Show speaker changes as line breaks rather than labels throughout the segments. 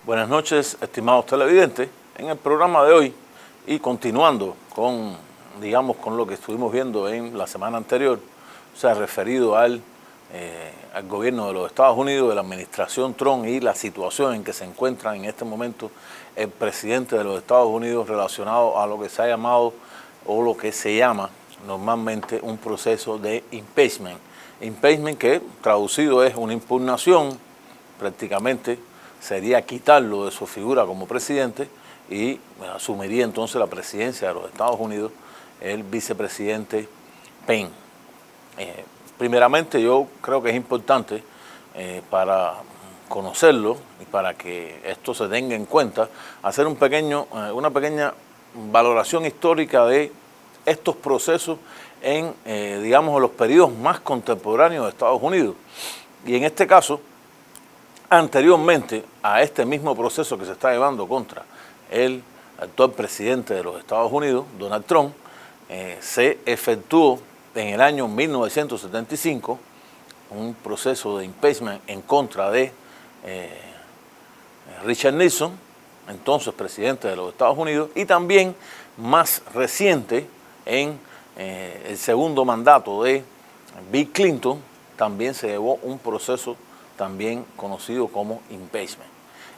Buenas noches, estimados televidentes. En el programa de hoy y continuando con, con lo que estuvimos viendo en la semana anterior, o sea, referido al gobierno de los Estados Unidos, de la administración Trump y la situación en que se encuentra en este momento el presidente de los Estados Unidos relacionado a lo que se ha llamado o lo que se llama normalmente un proceso de impeachment. Impeachment que traducido es una impugnación, prácticamente sería quitarlo de su figura como presidente y asumiría entonces la presidencia de los Estados Unidos el vicepresidente Pence. Primeramente yo creo que es importante para conocerlo y para que esto se tenga en cuenta, hacer una pequeña valoración histórica de estos procesos en, los periodos más contemporáneos de Estados Unidos. Y en este caso, anteriormente a este mismo proceso que se está llevando contra el actual presidente de los Estados Unidos, Donald Trump, se efectuó en el año 1975 un proceso de impeachment en contra de Richard Nixon, entonces presidente de los Estados Unidos, y también más reciente en el segundo mandato de Bill Clinton, también se llevó un proceso también conocido como impeachment.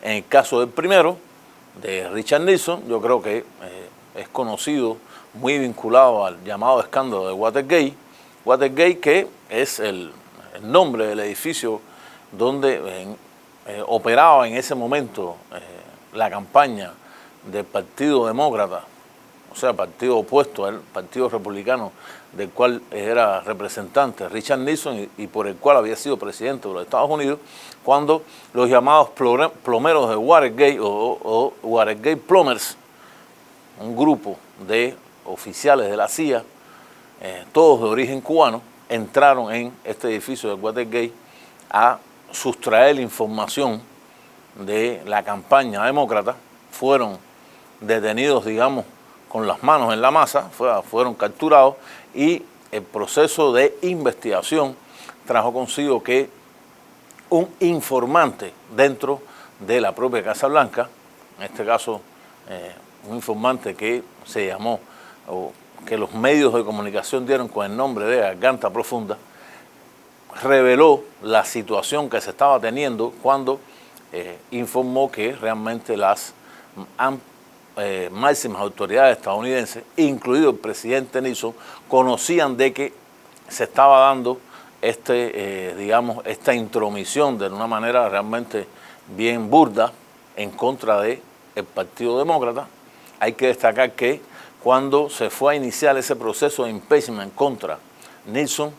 En el caso del primero, de Richard Nixon, yo creo que es conocido, muy vinculado al llamado escándalo de Watergate. Watergate, que es el nombre del edificio donde operaba en ese momento la campaña del Partido Demócrata, o sea, partido opuesto al Partido Republicano, del cual era representante Richard Nixon y por el cual había sido presidente de los Estados Unidos, cuando los llamados plomeros de Watergate o Watergate Plumbers, un grupo de oficiales de la CIA, todos de origen cubano, entraron en este edificio de Watergate a sustraer información de la campaña demócrata. Fueron detenidos, con las manos en la masa, fueron capturados y el proceso de investigación trajo consigo que un informante dentro de la propia Casa Blanca, en este caso un informante que se llamó, o que los medios de comunicación dieron con el nombre de Garganta Profunda, reveló la situación que se estaba teniendo cuando informó que realmente las máximas autoridades estadounidenses, incluido el presidente Nixon, conocían de que se estaba dando esta intromisión de una manera realmente bien burda en contra del Partido Demócrata. Hay que destacar que cuando se fue a iniciar ese proceso de impeachment contra Nixon,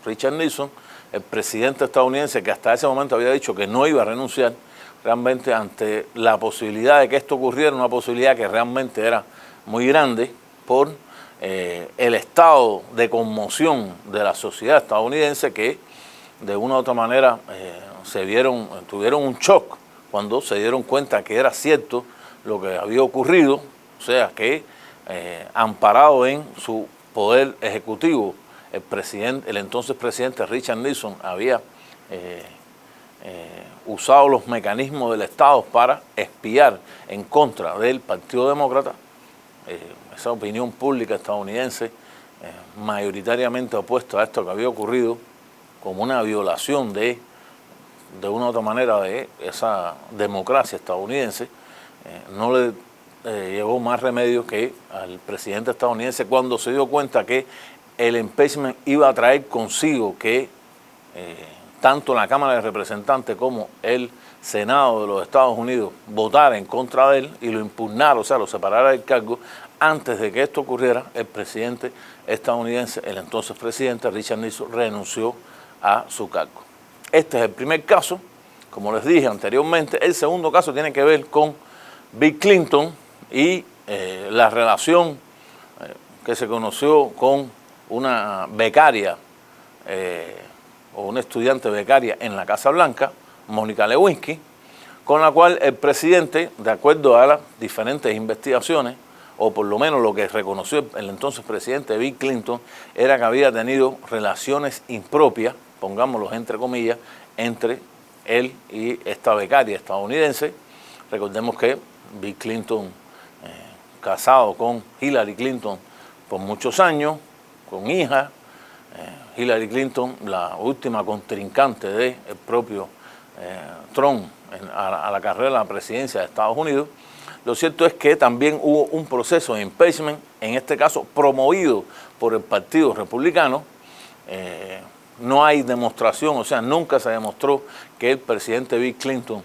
Richard Nixon, el presidente estadounidense, que hasta ese momento había dicho que no iba a renunciar, realmente ante la posibilidad de que esto ocurriera, una posibilidad que realmente era muy grande por el estado de conmoción de la sociedad estadounidense, que de una u otra manera tuvieron un shock cuando se dieron cuenta que era cierto lo que había ocurrido, o sea que amparado en su poder ejecutivo, el entonces presidente Richard Nixon había usado los mecanismos del Estado para espiar en contra del Partido Demócrata. Esa opinión pública estadounidense mayoritariamente opuesta a esto que había ocurrido como una violación de una u otra manera de esa democracia estadounidense, no le llevó más remedio que al presidente estadounidense, cuando se dio cuenta que el impeachment iba a traer consigo que tanto la Cámara de Representantes como el Senado de los Estados Unidos votara en contra de él y lo impugnara, o sea, lo separara del cargo. Antes de que esto ocurriera, el presidente estadounidense, el entonces presidente Richard Nixon, renunció a su cargo. Este es el primer caso, como les dije anteriormente. El segundo caso tiene que ver con Bill Clinton y la relación que se conoció con una becaria o una estudiante becaria en la Casa Blanca, Mónica Lewinsky, con la cual el presidente, de acuerdo a las diferentes investigaciones, o por lo menos lo que reconoció el entonces presidente Bill Clinton, era que había tenido relaciones impropias, pongámoslo entre comillas, entre él y esta becaria estadounidense. Recordemos que Bill Clinton, casado con Hillary Clinton por muchos años, con hija, Hillary Clinton, la última contrincante del propio Trump a la carrera de la presidencia de Estados Unidos. Lo cierto es que también hubo un proceso de impeachment, en este caso promovido por el Partido Republicano. No hay demostración, o sea, nunca se demostró que el presidente Bill Clinton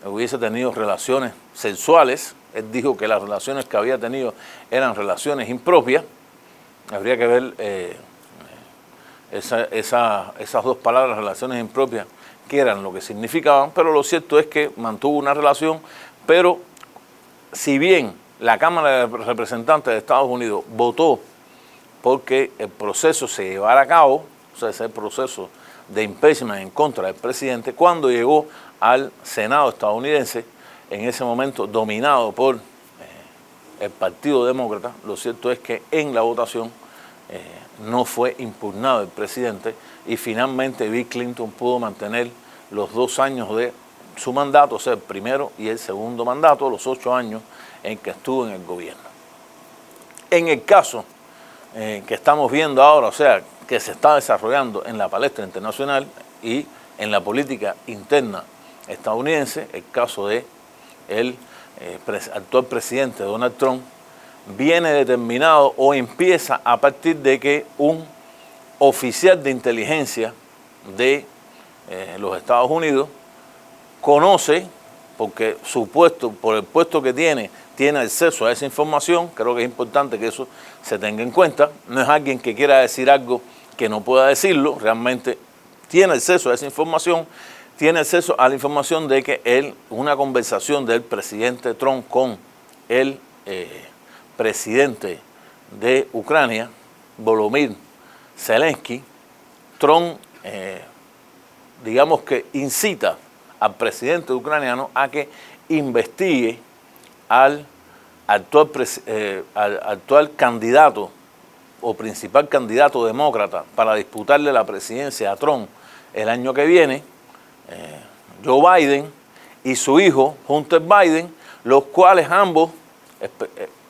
hubiese tenido relaciones sexuales. Él dijo que las relaciones que había tenido eran relaciones impropias. Habría que ver esas dos palabras, relaciones impropias, qué eran, lo que significaban, pero lo cierto es que mantuvo una relación. Pero si bien la Cámara de Representantes de Estados Unidos votó porque el proceso se llevara a cabo, o sea, ese proceso de impeachment en contra del presidente, cuando llegó al Senado estadounidense, en ese momento dominado por el Partido Demócrata, lo cierto es que en la votación no fue impugnado el presidente y finalmente Bill Clinton pudo mantener los 2 años de su mandato, o sea, el primero y el segundo mandato, los 8 años en que estuvo en el gobierno. En el caso que estamos viendo ahora, o sea, que se está desarrollando en la palestra internacional y en la política interna estadounidense, el caso de el actual presidente Donald Trump, viene determinado o empieza a partir de que un oficial de inteligencia de los Estados Unidos conoce, porque por el puesto que tiene acceso a esa información. Creo que es importante que eso se tenga en cuenta. No es alguien que quiera decir algo que no pueda decirlo, realmente tiene acceso a esa información, tiene acceso a la información de que una conversación del presidente Trump con el presidente de Ucrania, Volodymyr Zelensky. Trump, digamos que incita al presidente ucraniano a que investigue al actual candidato o principal candidato demócrata para disputarle la presidencia a Trump el año que viene, Joe Biden, y su hijo Hunter Biden, los cuales ambos,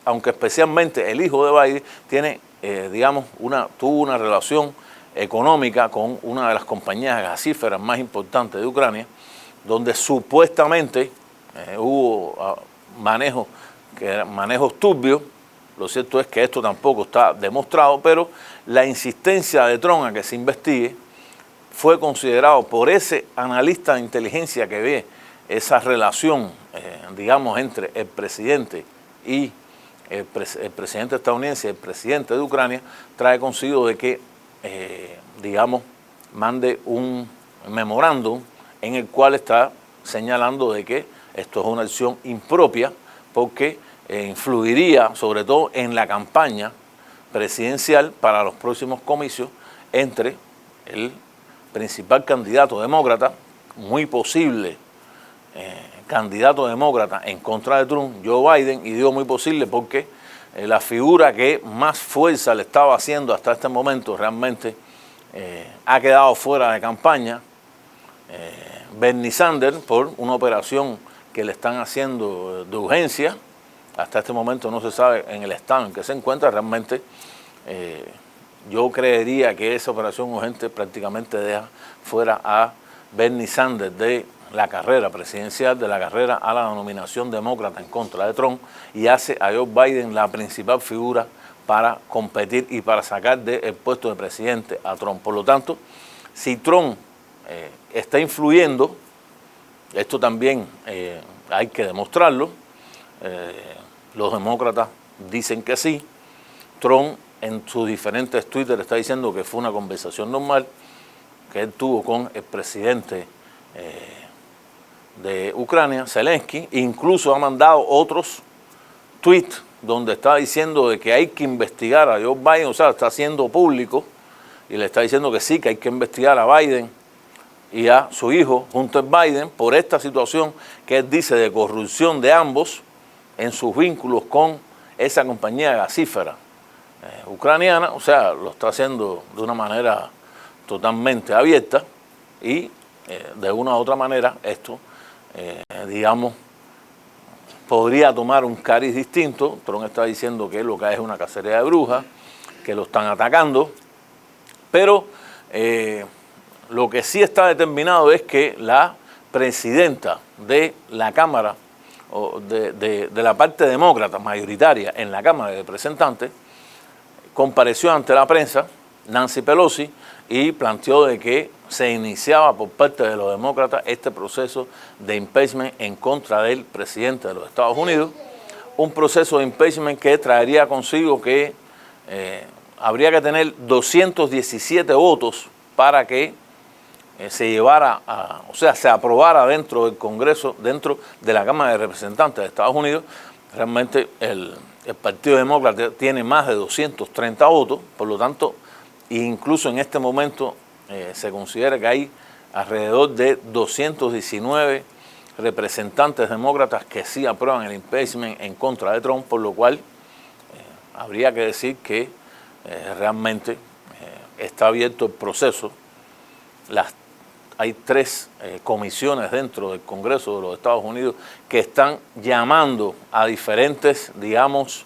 aunque especialmente el hijo de Biden, tiene, tuvo una relación económica con una de las compañías gasíferas más importantes de Ucrania, donde supuestamente hubo manejos turbios. Lo cierto es que esto tampoco está demostrado, pero la insistencia de Trump a que se investigue fue considerado por ese analista de inteligencia que ve esa relación, entre el presidente y el presidente estadounidense y el presidente de Ucrania, trae consigo de que, mande un memorándum en el cual está señalando de que esto es una acción impropia porque influiría sobre todo en la campaña presidencial para los próximos comicios entre el principal candidato demócrata, muy posible candidato demócrata en contra de Trump, Joe Biden, y digo muy posible porque la figura que más fuerza le estaba haciendo hasta este momento realmente ha quedado fuera de campaña, Bernie Sanders, por una operación que le están haciendo de urgencia. Hasta este momento no se sabe en el estado en que se encuentra. Realmente yo creería que esa operación urgente prácticamente deja fuera a Bernie Sanders de la carrera presidencial, de la carrera a la nominación demócrata en contra de Trump, y hace a Joe Biden la principal figura para competir y para sacar del puesto de presidente a Trump. Por lo tanto, si Trump está influyendo, esto también hay que demostrarlo. Los demócratas dicen que sí. Trump en sus diferentes Twitter está diciendo que fue una conversación normal que él tuvo con el presidente de Ucrania, Zelensky. Incluso ha mandado otros tweets donde está diciendo de que hay que investigar a Joe Biden, o sea, está haciendo público y le está diciendo que sí, que hay que investigar a Biden y a su hijo Hunter Biden por esta situación que él dice de corrupción de ambos en sus vínculos con esa compañía gasífera ucraniana. O sea, lo está haciendo de una manera totalmente abierta y de una u otra manera esto, digamos, podría tomar un cariz distinto. Trump está diciendo que lo que hay es una cacería de brujas, que lo están atacando, pero lo que sí está determinado es que la presidenta de la Cámara, o de la parte demócrata mayoritaria en la Cámara de Representantes, compareció ante la prensa, Nancy Pelosi, y planteó de que se iniciaba por parte de los demócratas este proceso de impeachment en contra del presidente de los Estados Unidos, un proceso de impeachment que traería consigo que habría que tener 217 votos para que se llevara, o sea, se aprobara dentro del Congreso, dentro de la Cámara de Representantes de Estados Unidos. Realmente el Partido Demócrata tiene más de 230 votos, por lo tanto, incluso en este momento se considera que hay alrededor de 219 representantes demócratas que sí aprueban el impeachment en contra de Trump, por lo cual habría que decir que realmente está abierto el proceso. Hay 3 comisiones dentro del Congreso de los Estados Unidos que están llamando a diferentes, digamos,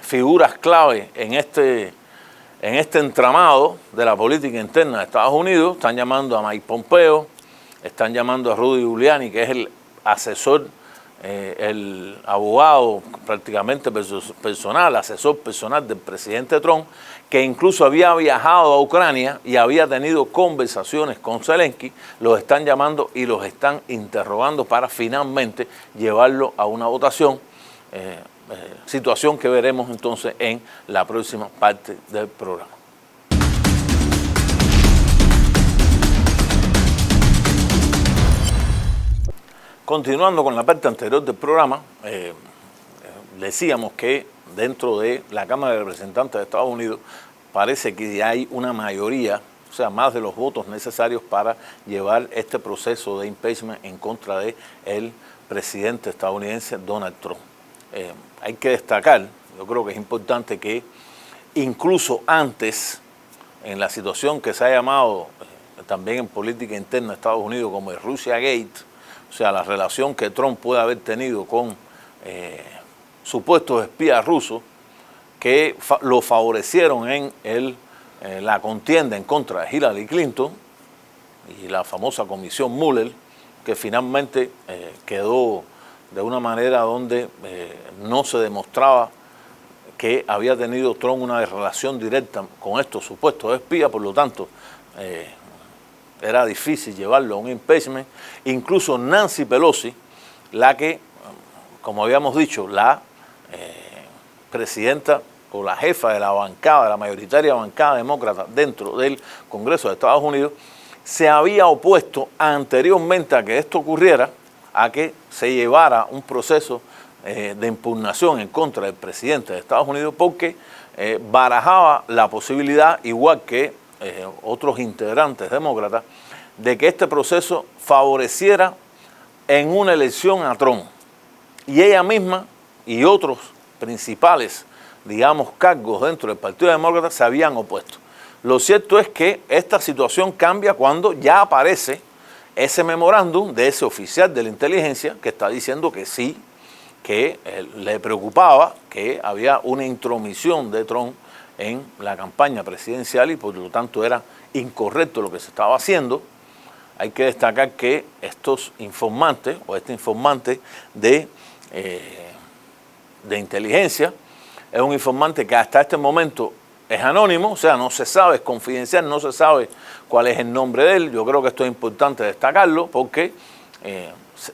figuras clave en este entramado de la política interna de Estados Unidos. Están llamando a Mike Pompeo, están llamando a Rudy Giuliani, que es el asesor, el abogado prácticamente personal, asesor personal del presidente Trump, que incluso había viajado a Ucrania y había tenido conversaciones con Zelensky. Los están llamando y los están interrogando para finalmente llevarlo a una votación, situación que veremos entonces en la próxima parte del programa. Continuando con la parte anterior del programa, decíamos que dentro de la Cámara de Representantes de Estados Unidos parece que hay una mayoría, o sea, más de los votos necesarios para llevar este proceso de impeachment en contra del presidente estadounidense Donald Trump. Hay que destacar, yo creo que es importante que incluso antes, en la situación que se ha llamado también en política interna de Estados Unidos como el Russia Gate, o sea, la relación que Trump puede haber tenido con supuestos espías rusos que lo favorecieron en la contienda en contra de Hillary Clinton y la famosa comisión Mueller, que finalmente quedó de una manera donde no se demostraba que había tenido Trump una relación directa con estos supuestos espías, por lo tanto era difícil llevarlo a un impeachment. Incluso Nancy Pelosi, la que, como habíamos dicho, la presidenta o la jefa de la bancada, de la mayoritaria bancada demócrata dentro del Congreso de Estados Unidos, se había opuesto anteriormente a que esto ocurriera, a que se llevara un proceso de impugnación en contra del presidente de Estados Unidos, porque barajaba la posibilidad, igual que otros integrantes demócratas, de que este proceso favoreciera en una elección a Trump. Y ella misma y otros principales, digamos, cargos dentro del Partido Demócrata se habían opuesto. Lo cierto es que esta situación cambia cuando ya aparece ese memorándum de ese oficial de la inteligencia que está diciendo que sí, que le preocupaba que había una intromisión de Trump en la campaña presidencial y por lo tanto era incorrecto lo que se estaba haciendo. Hay que destacar que estos informantes o este informante de inteligencia es un informante que hasta este momento es anónimo, o sea, no se sabe, es confidencial, no se sabe cuál es el nombre de él. Yo creo que esto es importante destacarlo porque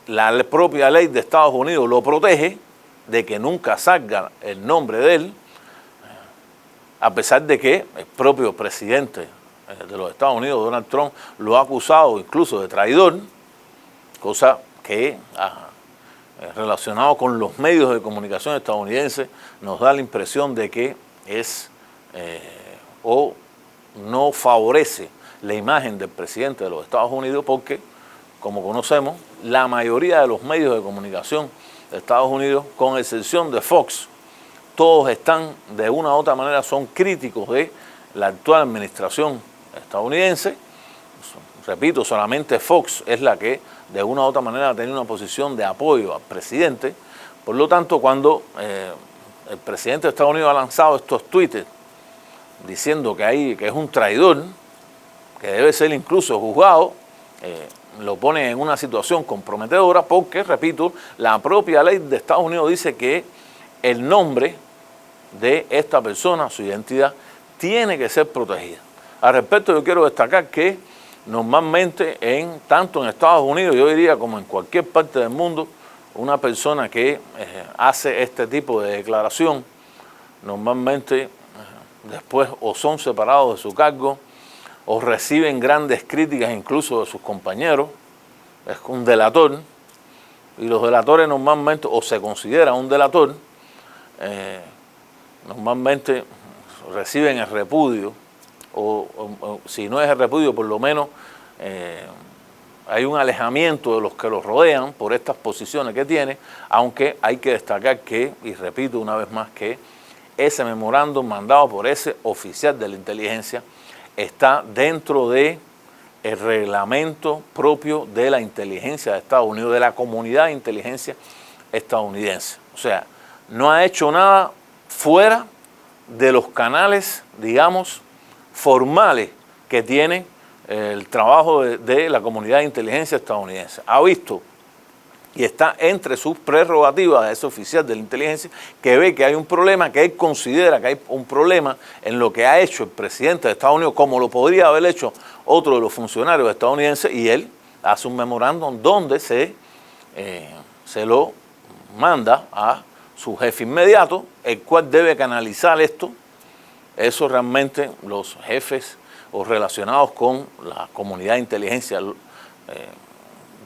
la propia ley de Estados Unidos lo protege de que nunca salga el nombre de él, a pesar de que el propio presidente de los Estados Unidos, Donald Trump, lo ha acusado incluso de traidor, cosa que relacionado con los medios de comunicación estadounidenses nos da la impresión de que es o no favorece la imagen del presidente de los Estados Unidos, porque, como conocemos, la mayoría de los medios de comunicación de Estados Unidos, con excepción de Fox, todos están, de una u otra manera, son críticos de la actual administración estadounidense. repito, solamente Fox es la que de una u otra manera ha tenido una posición de apoyo al presidente. Por lo tanto, cuando el presidente de Estados Unidos ha lanzado estos tweets diciendo que es un traidor, que debe ser incluso juzgado, lo pone en una situación comprometedora porque, repito, la propia ley de Estados Unidos dice que el nombre de esta persona, su identidad, tiene que ser protegida. Al respecto, yo quiero destacar que normalmente tanto en Estados Unidos, yo diría como en cualquier parte del mundo, una persona que hace este tipo de declaración, normalmente después o son separados de su cargo o reciben grandes críticas incluso de sus compañeros. Es un delator, y los delatores normalmente, o se considera un delator, normalmente reciben el repudio, o si no es el repudio, por lo menos hay un alejamiento de los que los rodean por estas posiciones que tiene, aunque hay que destacar que, y repito una vez más, que ese memorándum mandado por ese oficial de la inteligencia está dentro de el reglamento propio de la inteligencia de Estados Unidos, de la comunidad de inteligencia estadounidense. O sea, no ha hecho nada fuera de los canales, digamos, formales que tiene el trabajo de la comunidad de inteligencia estadounidense. Ha visto y está entre sus prerrogativas de ese oficial de la inteligencia que ve que hay un problema, que él considera que hay un problema en lo que ha hecho el presidente de Estados Unidos, como lo podría haber hecho otro de los funcionarios estadounidenses, y él hace un memorándum donde se lo manda a su jefe inmediato, el cual debe canalizar esto. Eso realmente los jefes o relacionados con la comunidad de inteligencia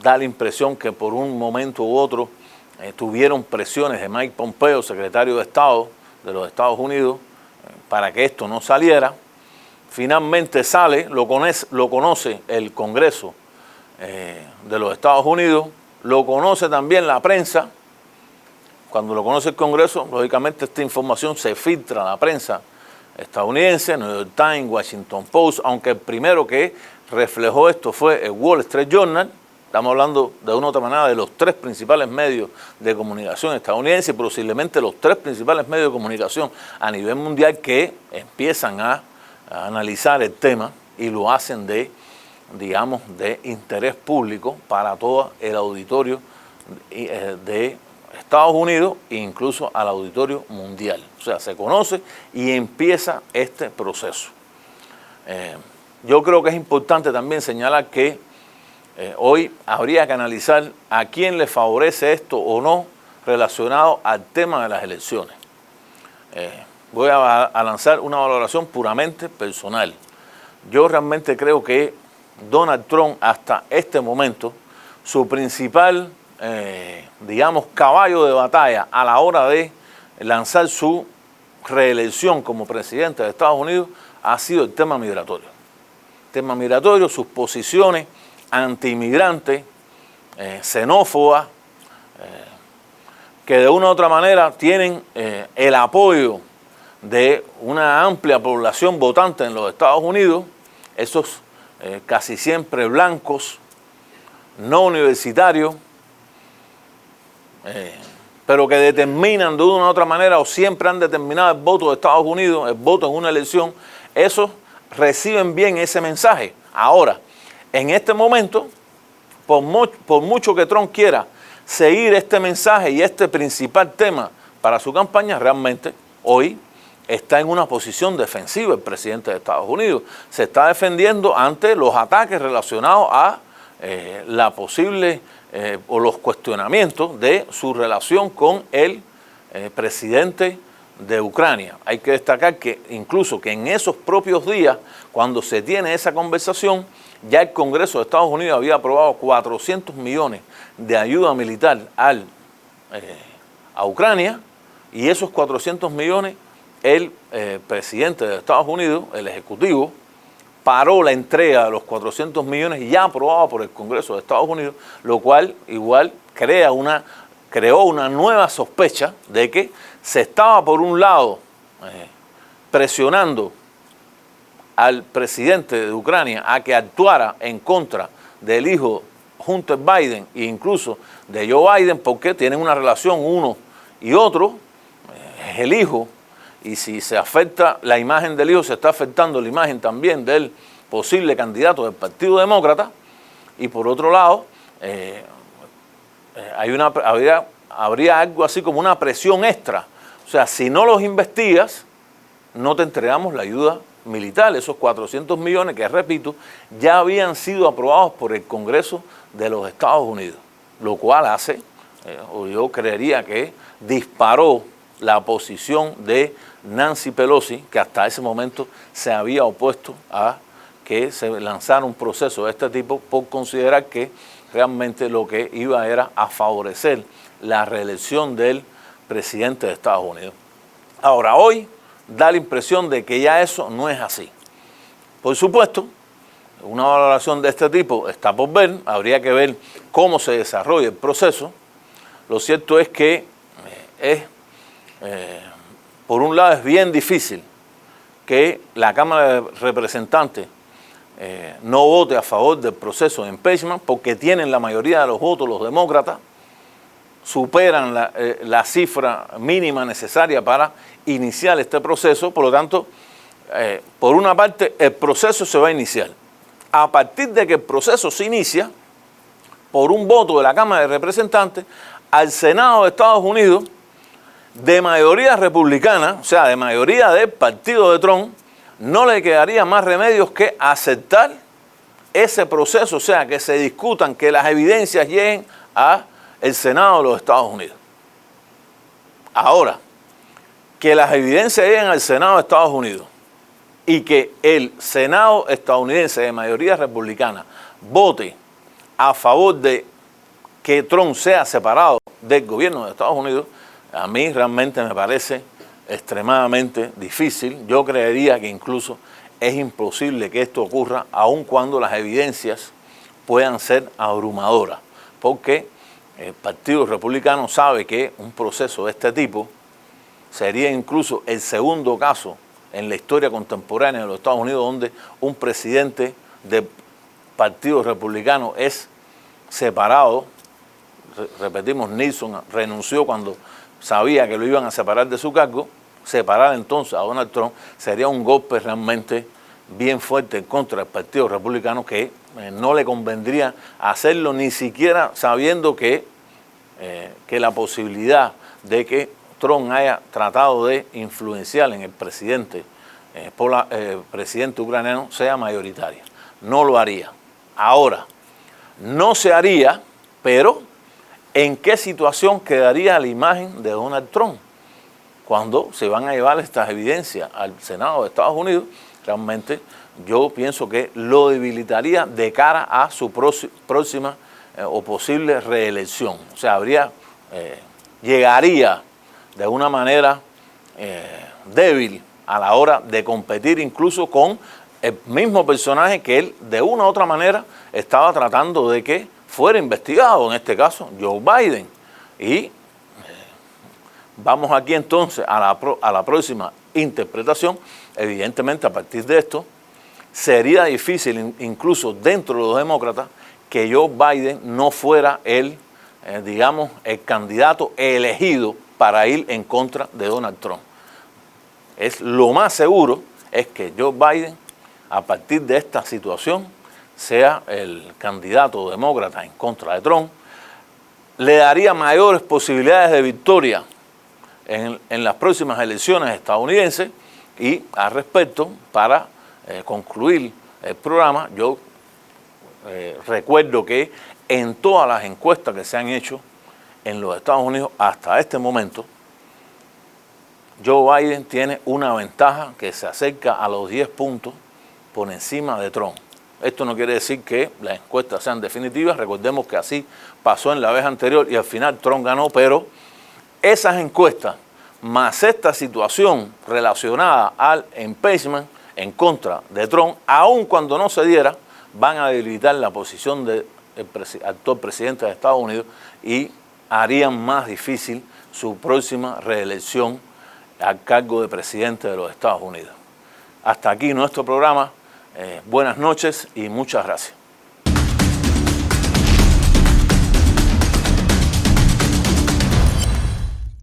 da la impresión que por un momento u otro tuvieron presiones de Mike Pompeo, secretario de Estado de los Estados Unidos, para que esto no saliera. Finalmente sale, lo conoce el Congreso de los Estados Unidos, lo conoce también la prensa. Cuando lo conoce el Congreso, lógicamente esta información se filtra a la prensa estadounidense, New York Times, Washington Post, aunque el primero que reflejó esto fue el Wall Street Journal. Estamos hablando de una u otra manera de los tres principales medios de comunicación estadounidenses, posiblemente los tres principales medios de comunicación a nivel mundial que empiezan a analizar el tema y lo hacen de interés público para todo el auditorio de Estados Unidos e incluso al auditorio mundial. O sea, se conoce y empieza este proceso. Yo creo que es importante también señalar que hoy habría que analizar a quién le favorece esto o no relacionado al tema de las elecciones. Voy a lanzar una valoración puramente personal. Yo realmente creo que Donald Trump hasta este momento, su principal, caballo de batalla a la hora de lanzar su reelección como presidente de Estados Unidos ha sido el tema migratorio. El tema migratorio, sus posiciones anti-inmigrantes, xenófobas, que de una u otra manera tienen el apoyo de una amplia población votante en los Estados Unidos, esos casi siempre blancos, no universitarios, pero que determinan de una u otra manera o siempre han determinado el voto de Estados Unidos, el voto en una elección, esos reciben bien ese mensaje. Ahora, en este momento, por mucho que Trump quiera seguir este mensaje y este principal tema para su campaña, realmente hoy está en una posición defensiva el presidente de Estados Unidos. Se está defendiendo ante los ataques relacionados a la posible o los cuestionamientos de su relación con el presidente de Ucrania. Hay que destacar que incluso que en esos propios días, cuando se tiene esa conversación, ya el Congreso de Estados Unidos había aprobado 400 millones de ayuda militar a Ucrania, y esos 400 millones el presidente de Estados Unidos, el Ejecutivo, paró la entrega de los 400 millones ya aprobado por el Congreso de Estados Unidos, lo cual igual creó una nueva sospecha de que se estaba por un lado presionando al presidente de Ucrania a que actuara en contra del hijo Hunter Biden e incluso de Joe Biden, porque tienen una relación uno y otro, es el hijo, y si se afecta la imagen del hijo, se está afectando la imagen también del posible candidato del Partido Demócrata. Y por otro lado, habría algo así como una presión extra. O sea, si no los investigas, no te entregamos la ayuda militar. Esos 400 millones que, repito, ya habían sido aprobados por el Congreso de los Estados Unidos, lo cual hace, o yo creería que disparó la posición de Nancy Pelosi, que hasta ese momento se había opuesto a que se lanzara un proceso de este tipo por considerar que realmente lo que iba era a favorecer la reelección del presidente de Estados Unidos. Ahora, hoy da la impresión de que ya eso no es así. Por supuesto, una valoración de este tipo está por ver, habría que ver cómo se desarrolla el proceso. Lo cierto es que por un lado es bien difícil que la Cámara de Representantes no vote a favor del proceso de impeachment porque tienen la mayoría de los votos los demócratas, superan la cifra mínima necesaria para iniciar este proceso. Por lo tanto, por una parte, el proceso se va a iniciar. A partir de que el proceso se inicia, por un voto de la Cámara de Representantes, al Senado de Estados Unidos, de mayoría republicana, o sea, de mayoría del partido de Trump, no le quedaría más remedios que aceptar ese proceso, o sea, que se discutan, que las evidencias lleguen al Senado de los Estados Unidos. Ahora, que las evidencias lleguen al Senado de Estados Unidos y que el Senado estadounidense de mayoría republicana vote a favor de que Trump sea separado del gobierno de Estados Unidos, a mí realmente me parece extremadamente difícil. Yo creería que incluso es imposible que esto ocurra, aun cuando las evidencias puedan ser abrumadoras, porque el Partido Republicano sabe que un proceso de este tipo sería incluso el segundo caso en la historia contemporánea de los Estados Unidos donde un presidente del Partido Republicano es separado. Repetimos, Nixon renunció cuando sabía que lo iban a separar de su cargo. Separar entonces a Donald Trump sería un golpe realmente bien fuerte en contra del Partido Republicano, que no le convendría hacerlo, ni siquiera sabiendo que la posibilidad de que Trump haya tratado de influenciar en el presidente, presidente ucraniano sea mayoritaria. No lo haría. Ahora, no se haría, pero ¿en qué situación quedaría la imagen de Donald Trump cuando se van a llevar estas evidencias al Senado de Estados Unidos? Realmente yo pienso que lo debilitaría de cara a su próxima o posible reelección. O sea, llegaría de una manera débil a la hora de competir incluso con el mismo personaje que él de una u otra manera estaba tratando de que fuera investigado, en este caso Joe Biden. Y vamos aquí entonces a la próxima interpretación. Evidentemente, a partir de esto, sería difícil incluso dentro de los demócratas que Joe Biden no fuera el candidato elegido para ir en contra de Donald Trump. Lo más seguro es que Joe Biden, a partir de esta situación, sea el candidato demócrata en contra de Trump. Le daría mayores posibilidades de victoria en las próximas elecciones estadounidenses. Y al respecto, para concluir el programa, yo recuerdo que en todas las encuestas que se han hecho en los Estados Unidos hasta este momento, Joe Biden tiene una ventaja que se acerca a los 10 puntos por encima de Trump. Esto no quiere decir que las encuestas sean definitivas. Recordemos que así pasó en la vez anterior y al final Trump ganó, pero esas encuestas más esta situación relacionada al impeachment en contra de Trump, aun cuando no se diera, van a debilitar la posición del actual presidente de Estados Unidos y harían más difícil su próxima reelección al cargo de presidente de los Estados Unidos. Hasta aquí nuestro programa. Buenas noches y muchas gracias.